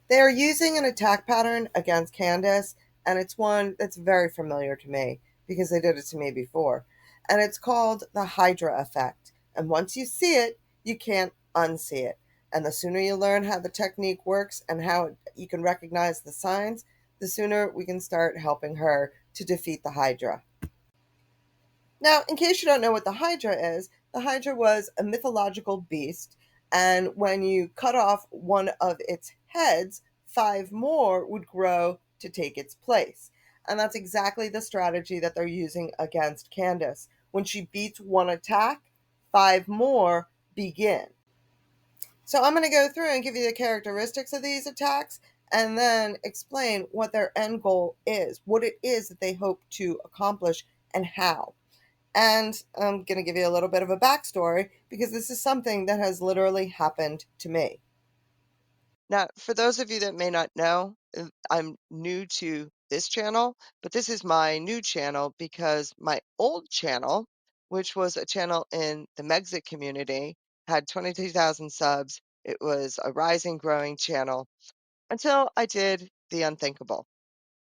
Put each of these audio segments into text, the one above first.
They are using an attack pattern against Candace, and it's one that's very familiar to me because they did it to me before. And it's called the Hydra Effect. And once you see it, you can't unsee it. And the sooner you learn how the technique works and how you can recognize the signs, the sooner we can start helping her to defeat the Hydra. Now, in case you don't know what the Hydra is, the Hydra was a mythological beast, and when you cut off one of its heads, five more would grow to take its place. And that's exactly the strategy that they're using against Candace. When she beats one attack, five more begin. So I'm going to go through and give you the characteristics of these attacks and then explain what their end goal is, what it is that they hope to accomplish, and how. And I'm going to give you a little bit of a backstory because this is something that has literally happened to me. Now, for those of you that may not know, I'm new to this channel, but this is my new channel because my old channel, which was a channel in the Megxit community, had 22,000 subs. It was a rising, growing channel until I did the unthinkable.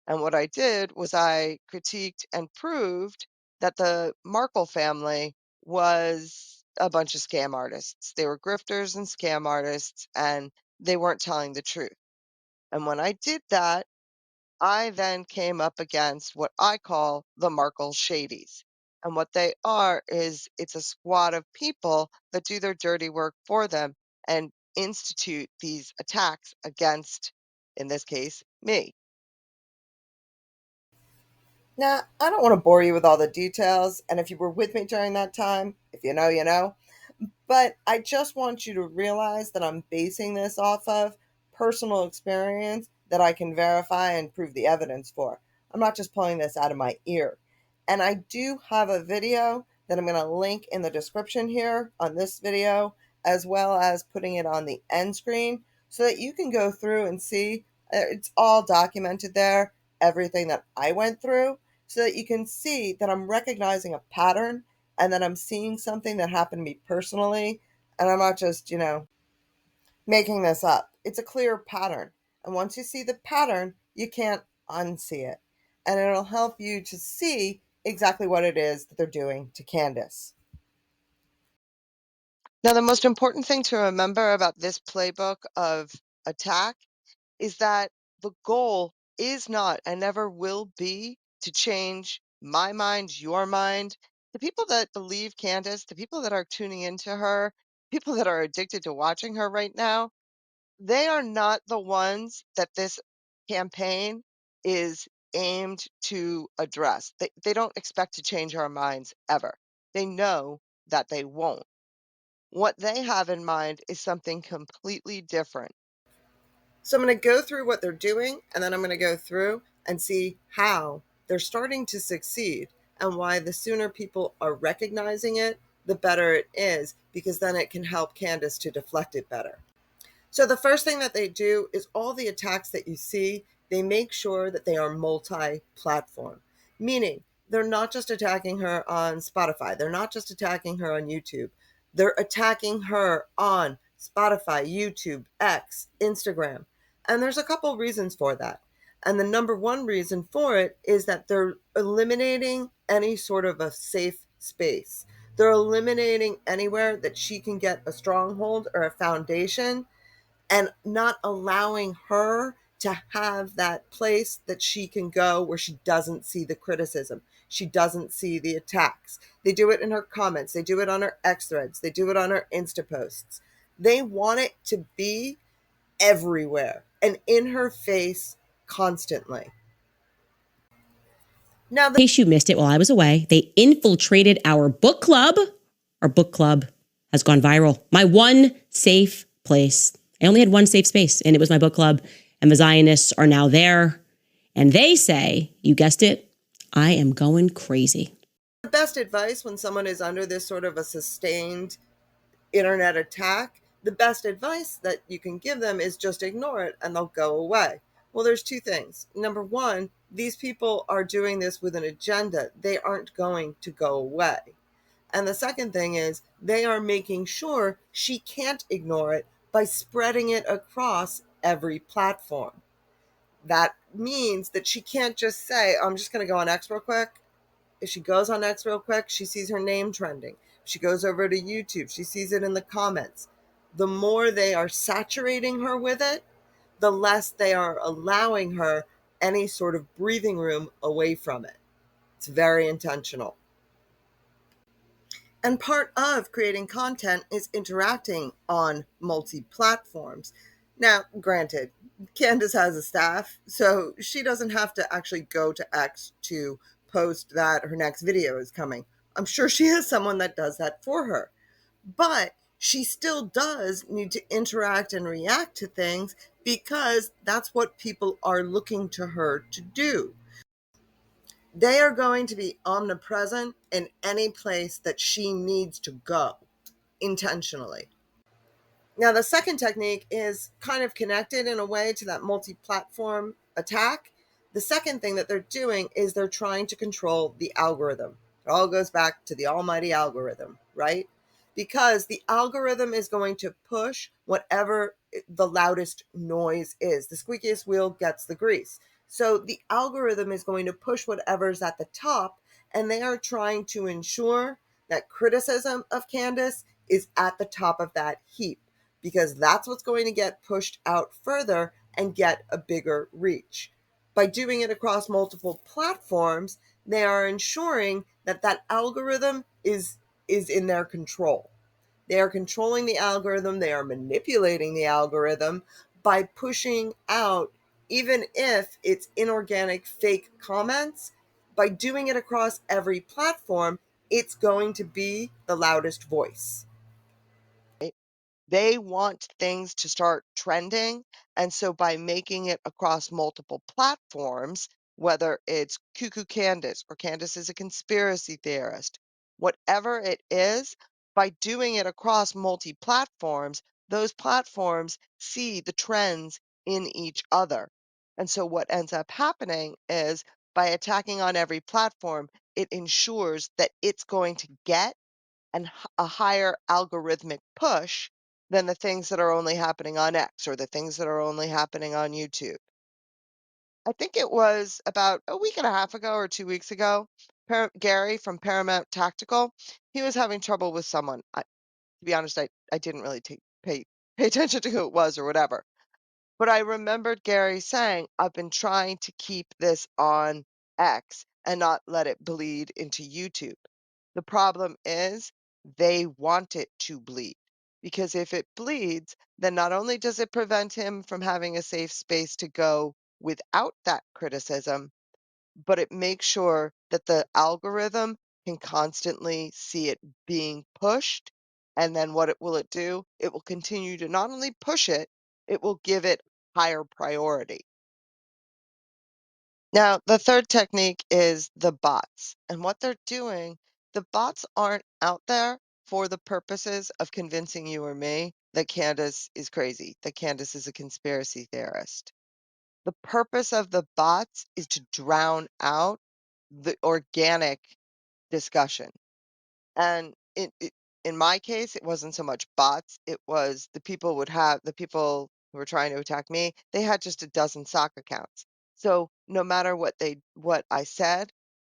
And what I did was I critiqued and proved that the Markle family was a bunch of scam artists. They were grifters and scam artists, and they weren't telling the truth. And when I did that, I then came up against what I call the Markle Shadies. And what they are is it's a squad of people that do their dirty work for them and institute these attacks against, in this case, me. Now, I don't want to bore you with all the details, and if you were with me during that time, if you know, you know. But I just want you to realize that I'm basing this off of personal experience that I can verify and prove the evidence for. I'm not just pulling this out of my ear. And I do have a video that I'm going to link in the description here on this video, as well as putting it on the end screen so that you can go through and see. It's all documented there, everything that I went through, so that you can see that I'm recognizing a pattern and that I'm seeing something that happened to me personally, and I'm not just, making this up. It's a clear pattern. And once you see the pattern, you can't unsee it. And it'll help you to see exactly what it is that they're doing to Candace. Now, the most important thing to remember about this playbook of attack is that the goal is not and never will be to change my mind, your mind. The people that believe Candace, the people that are tuning into her, people that are addicted to watching her right now, they are not the ones that this campaign is aimed to address. They don't expect to change our minds ever. They know that they won't. What they have in mind is something completely different. So I'm going to go through what they're doing, and then I'm going to go through and see how they're starting to succeed and why the sooner people are recognizing it, the better it is, because then it can help Candace to deflect it better. So the first thing that they do is all the attacks that you see, they make sure that they are multi-platform, meaning they're not just attacking her on Spotify. They're not just attacking her on YouTube. They're attacking her on Spotify, YouTube, X, Instagram. And there's a couple reasons for that. And the number one reason for it is that they're eliminating any sort of a safe space. They're eliminating anywhere that she can get a stronghold or a foundation and not allowing her to have that place that she can go where she doesn't see the criticism. She doesn't see the attacks. They do it in her comments. They do it on her X threads. They do it on her Insta posts. They want it to be everywhere and in her face constantly. Now, In case you missed it while I was away, they infiltrated our book club. Our book club has gone viral. My one safe place. I only had one safe space, and it was my book club. And the Zionists are now there. And they say, you guessed it, I am going crazy. The best advice when someone is under this sort of a sustained internet attack, the best advice that you can give them is just ignore it and they'll go away. Well, there's two things. Number one, these people are doing this with an agenda. They aren't going to go away. And the second thing is they are making sure she can't ignore it by spreading it across every platform. That means that she can't just say, I'm just going to go on X real quick. If she goes on X real quick, she sees her name trending. If she goes over to YouTube, she sees it in the comments. The more they are saturating her with it, the less they are allowing her any sort of breathing room away from it. It's very intentional. And part of creating content is interacting on multi platforms. Now, granted, Candace has a staff, so she doesn't have to actually go to X to post that her next video is coming. I'm sure she has someone that does that for her. But she still does need to interact and react to things because that's what people are looking to her to do. They are going to be omnipresent in any place that she needs to go intentionally. Now, the second technique is kind of connected in a way to that multi platform attack. The second thing that they're doing is they're trying to control the algorithm. It all goes back to the almighty algorithm, right? Because the algorithm is going to push whatever the loudest noise is. The squeakiest wheel gets the grease. So the algorithm is going to push whatever's at the top, and they are trying to ensure that criticism of Candace is at the top of that heap because that's what's going to get pushed out further and get a bigger reach. By doing it across multiple platforms, they are ensuring that that algorithm is in their control. They are controlling the algorithm, they are manipulating the algorithm by pushing out, even if it's inorganic fake comments, by doing it across every platform, it's going to be the loudest voice. They want things to start trending. And so by making it across multiple platforms, whether it's Cuckoo Candace or Candace is a conspiracy theorist, whatever it is, by doing it across multi platforms, those platforms see the trends in each other. And so what ends up happening is by attacking on every platform, it ensures that it's going to get a higher algorithmic push than the things that are only happening on X or the things that are only happening on YouTube. I think it was about a week and a half ago or 2 weeks ago, Gary from Paramount Tactical, he was having trouble with someone. To be honest, I didn't really pay attention to who it was or whatever. But I remembered Gary saying, I've been trying to keep this on X and not let it bleed into YouTube. The problem is they want it to bleed because if it bleeds, then not only does it prevent him from having a safe space to go without that criticism, but it makes sure that the algorithm can constantly see it being pushed. And then what will it do? It will continue to not only push it, it will give it higher priority. Now, the third technique is the bots. And what they're doing, the bots aren't out there for the purposes of convincing you or me that Candace is crazy, that Candace is a conspiracy theorist. The purpose of the bots is to drown out the organic discussion. And in my case, it wasn't so much bots, it was the people who were trying to attack me, they had just a dozen sock accounts. So no matter what I said,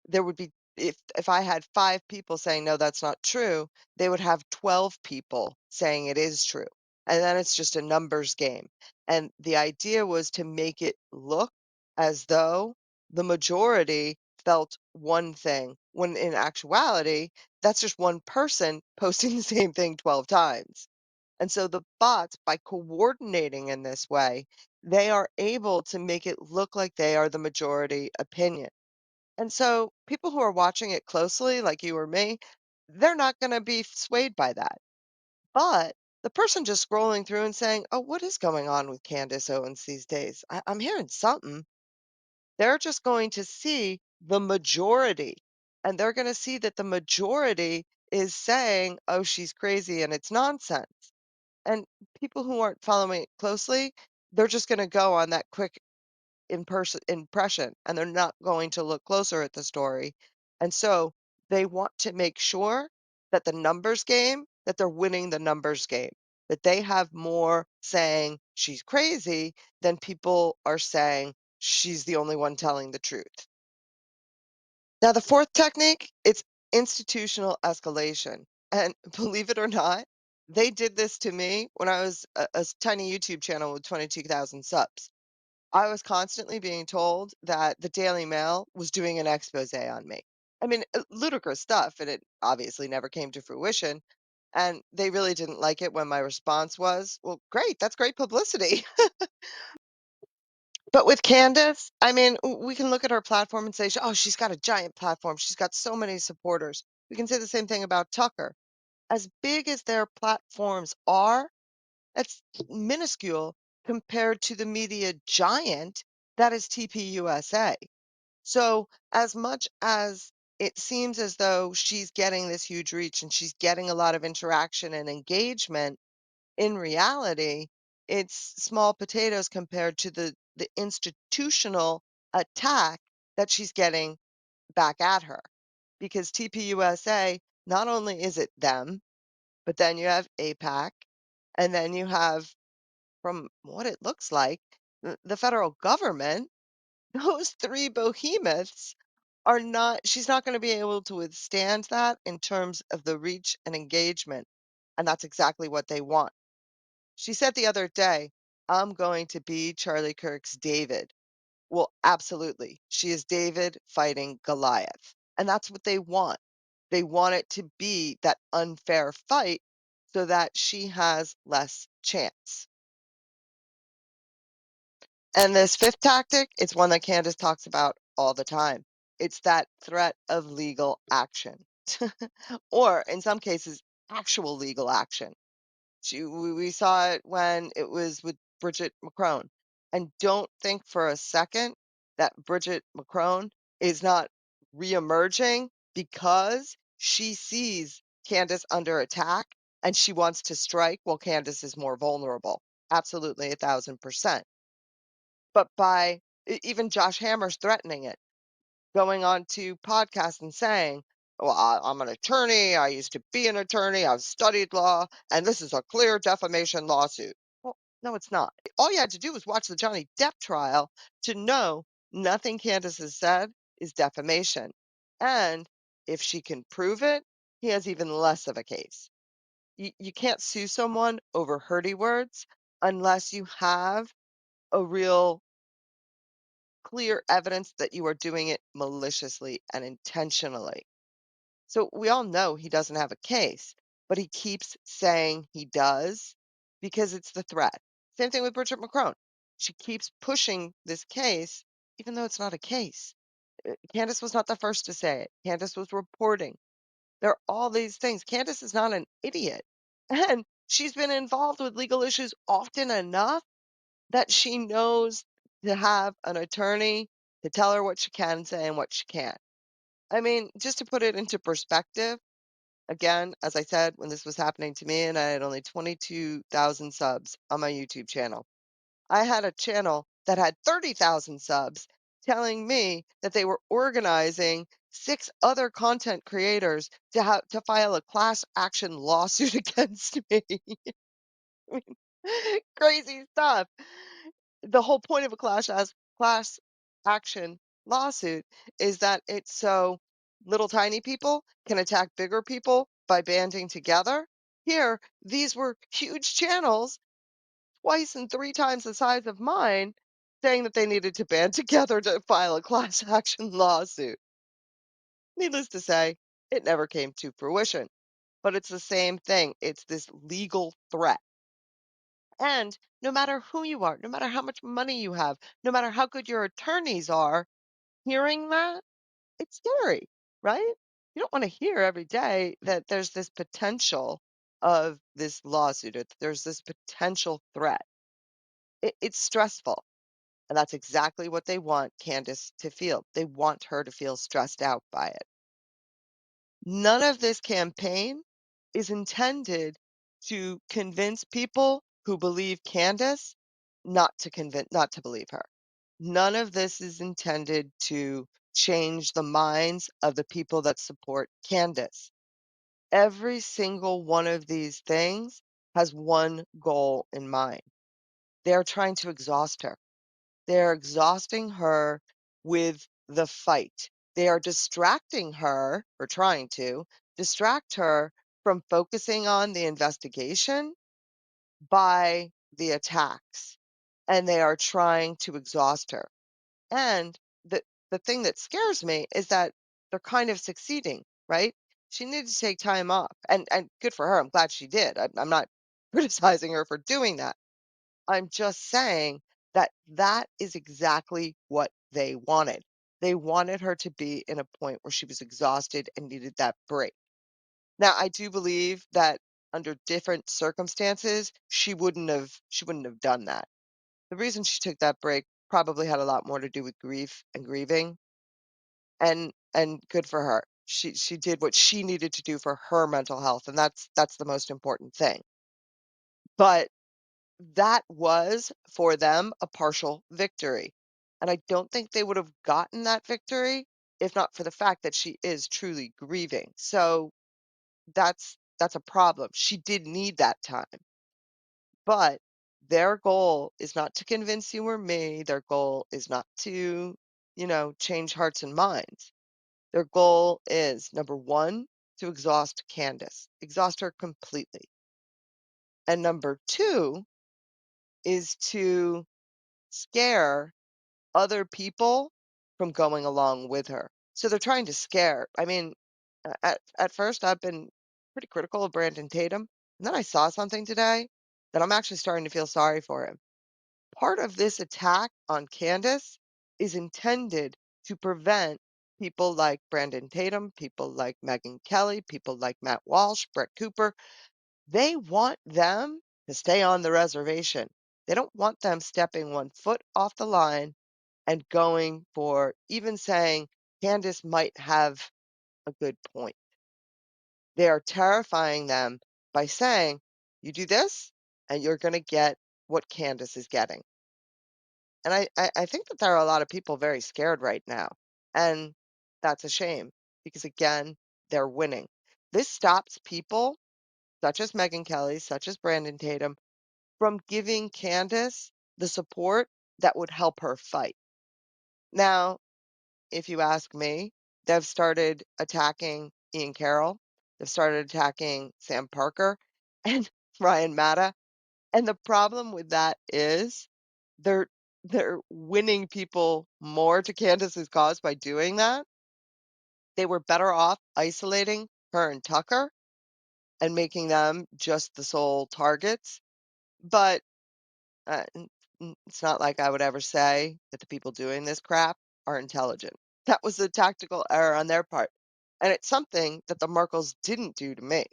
there would be if I had 5 people saying, "No, that's not true," they would have 12 people saying it is true. And then it's just a numbers game. And the idea was to make it look as though the majority felt one thing, when in actuality, that's just one person posting the same thing 12 times. And so the bots, by coordinating in this way, they are able to make it look like they are the majority opinion. And so people who are watching it closely, like you or me, they're not going to be swayed by that. But the person just scrolling through and saying, "Oh, what is going on with Candace Owens these days? I'm hearing something." They're just going to see the majority, and they're going to see that the majority is saying, "Oh, she's crazy and it's nonsense." And people who aren't following it closely, they're just going to go on that quick impression and they're not going to look closer at the story. And so they want to make sure that the numbers game, that they're winning the numbers game, that they have more saying she's crazy than people are saying she's the only one telling the truth. Now, the fourth technique, it's institutional escalation. And believe it or not, they did this to me when I was a tiny YouTube channel with 22,000 subs. I was constantly being told that the Daily Mail was doing an expose on me. I mean, ludicrous stuff, and it obviously never came to fruition. And they really didn't like it when my response was, well, great, that's great publicity. But with Candace, I mean, we can look at her platform and say, oh, she's got a giant platform. She's got so many supporters. We can say the same thing about Tucker. As big as their platforms are, that's minuscule compared to the media giant that is TPUSA. So, as much as it seems as though she's getting this huge reach and she's getting a lot of interaction and engagement, in reality, it's small potatoes compared to the institutional attack that she's getting back at her. Because TPUSA, not only is it them, but then you have APAC, and then you have, from what it looks like, the federal government. Those three behemoths are not, she's not going to be able to withstand that in terms of the reach and engagement. And that's exactly what they want. She said the other day, I'm going to be Charlie Kirk's David. Well, absolutely. She is David fighting Goliath. And that's what they want. They want it to be that unfair fight so that she has less chance. And this fifth tactic, it's one that Candace talks about all the time. It's that threat of legal action, or in some cases, actual legal action. We saw it when it was with Bridget McCrone. And don't think for a second that Bridget McCrone is not reemerging because she sees Candace under attack and she wants to strike while Candace is more vulnerable. Absolutely, 1,000%. But by even Josh Hammer's threatening it, going on to podcasts and saying, well, I'm an attorney. I used to be an attorney. I've studied law, and this is a clear defamation lawsuit. Well, no, it's not. All you had to do was watch the Johnny Depp trial to know nothing Candace has said is defamation. And if she can prove it, he has even less of a case. You can't sue someone over hurty words unless you have a real clear evidence that you are doing it maliciously and intentionally. So we all know he doesn't have a case, but he keeps saying he does because it's the threat. Same thing with Bridget McCrone. She keeps pushing this case, even though it's not a case. Candace was not the first to say it. Candace was reporting. There are all these things. Candace is not an idiot. And she's been involved with legal issues often enough that she knows to have an attorney to tell her what she can say and what she can't. I mean, just to put it into perspective, again, as I said, when this was happening to me and I had only 22,000 subs on my YouTube channel, I had a channel that had 30,000 subs telling me that they were organizing 6 other content creators to file a class action lawsuit against me. Crazy stuff. The whole point of a class action lawsuit is that it's so little tiny people can attack bigger people by banding together. Here, these were huge channels, twice and 3 times the size of mine, saying that they needed to band together to file a class action lawsuit. Needless to say, it never came to fruition. But it's the same thing. It's this legal threat. And no matter who you are, no matter how much money you have, no matter how good your attorneys are, hearing that, it's scary, right? You don't want to hear every day that there's this potential of this lawsuit, or there's this potential threat. It's stressful. And that's exactly what they want Candace to feel. They want her to feel stressed out by it. None of this campaign is intended to convince people who believe Candace not to believe her. None of this is intended to change the minds of the people that support Candace. Every single one of these things has one goal in mind. They are trying to exhaust her. They're exhausting her with the fight. They are distracting her, or trying to distract her from focusing on the investigation by the attacks. And they are trying to exhaust her. And the thing that scares me is that they're kind of succeeding, right? She needed to take time off, and good for her. I'm glad she did. I'm not criticizing her for doing that. I'm just saying that that is exactly what they wanted. They wanted her to be in a point where she was exhausted and needed that break. Now, I do believe that under different circumstances, she wouldn't have done that. The reason she took that break probably had a lot more to do with grief and grieving, and good for her. She did what she needed to do for her mental health, and that's the most important thing. But that was, for them, a partial victory. And I don't think they would have gotten that victory if not for the fact that she is truly grieving. So that's a problem. She did need that time. But their goal is not to convince you or me. Their goal is not to, change hearts and minds. Their goal is, number one, to exhaust Candace, exhaust her completely. And number two is to scare other people from going along with her. So they're trying to scare. I mean, at first I've been pretty critical of Brandon Tatum, and then I saw something today that I'm actually starting to feel sorry for him. Part of this attack on Candace is intended to prevent people like Brandon Tatum, people like Megyn Kelly, people like Matt Walsh, Brett Cooper. They want them to stay on the reservation. They don't want them stepping one foot off the line and going for even saying Candace might have a good point. They are terrifying them by saying, you do this, and you're going to get what Candace is getting. And I think that there are a lot of people very scared right now. And that's a shame because, again, they're winning. This stops people such as Megyn Kelly, such as Brandon Tatum, from giving Candace the support that would help her fight. Now, if you ask me, they've started attacking Ian Carroll. They've started attacking Sam Parker and Ryan Matta. And the problem with that is they're they're winning people more to Candace's cause by doing that. They were better off isolating her and Tucker and making them just the sole targets. But it's not like I would ever say that the people doing this crap are intelligent. That was a tactical error on their part. And it's something that the Merkles didn't do to me.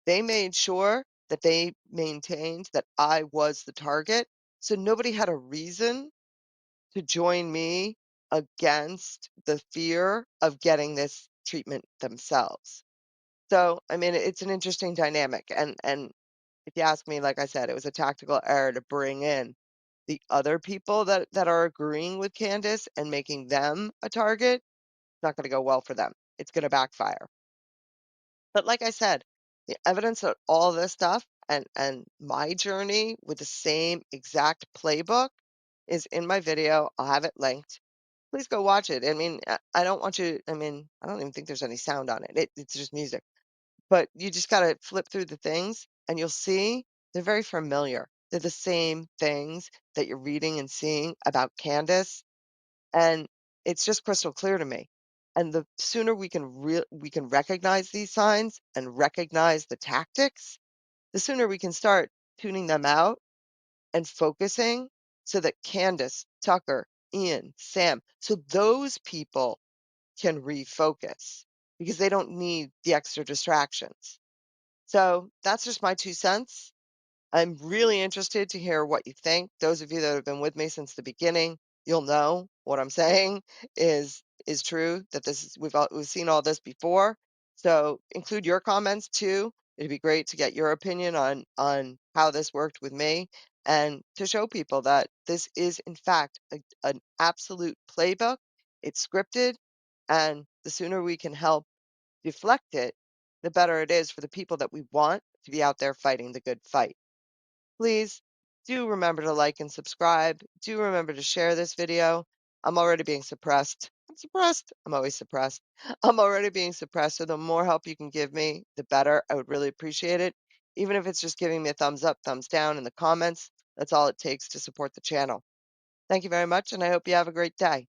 They made sure that they maintained that I was the target. So nobody had a reason to join me against the fear of getting this treatment themselves. So, I mean, it's an interesting dynamic. And if you ask me, like I said, it was a tactical error to bring in the other people that are agreeing with Candace and making them a target. It's not going to go well for them. It's going to backfire. But like I said, the evidence of all this stuff and my journey with the same exact playbook is in my video. I'll have it linked. Please go watch it. I mean, I don't want you. I mean, I don't even think there's any sound on it. It's just music. But you just gotta flip through the things and you'll see they're very familiar. They're the same things that you're reading and seeing about Candace, and it's just crystal clear to me. And the sooner we can recognize these signs and recognize the tactics, the sooner we can start tuning them out and focusing so that Candace, Tucker, Ian, Sam, so those people can refocus because they don't need the extra distractions. So that's just my 2 cents. I'm really interested to hear what you think. Those of you that have been with me since the beginning, you'll know what I'm saying is true, that this is we've seen all this before. So include your comments too. It'd be great to get your opinion on how this worked with me and to show people that this is in fact an absolute playbook. It's scripted, and the sooner we can help deflect it, the better it is for the people that we want to be out there fighting the good fight. please do remember to like and subscribe. Do remember to share this video. I'm already being suppressed. I'm suppressed. I'm always suppressed. I'm already being suppressed. So the more help you can give me, the better. I would really appreciate it. Even if it's just giving me a thumbs up, thumbs down in the comments, that's all it takes to support the channel. Thank you very much, and I hope you have a great day.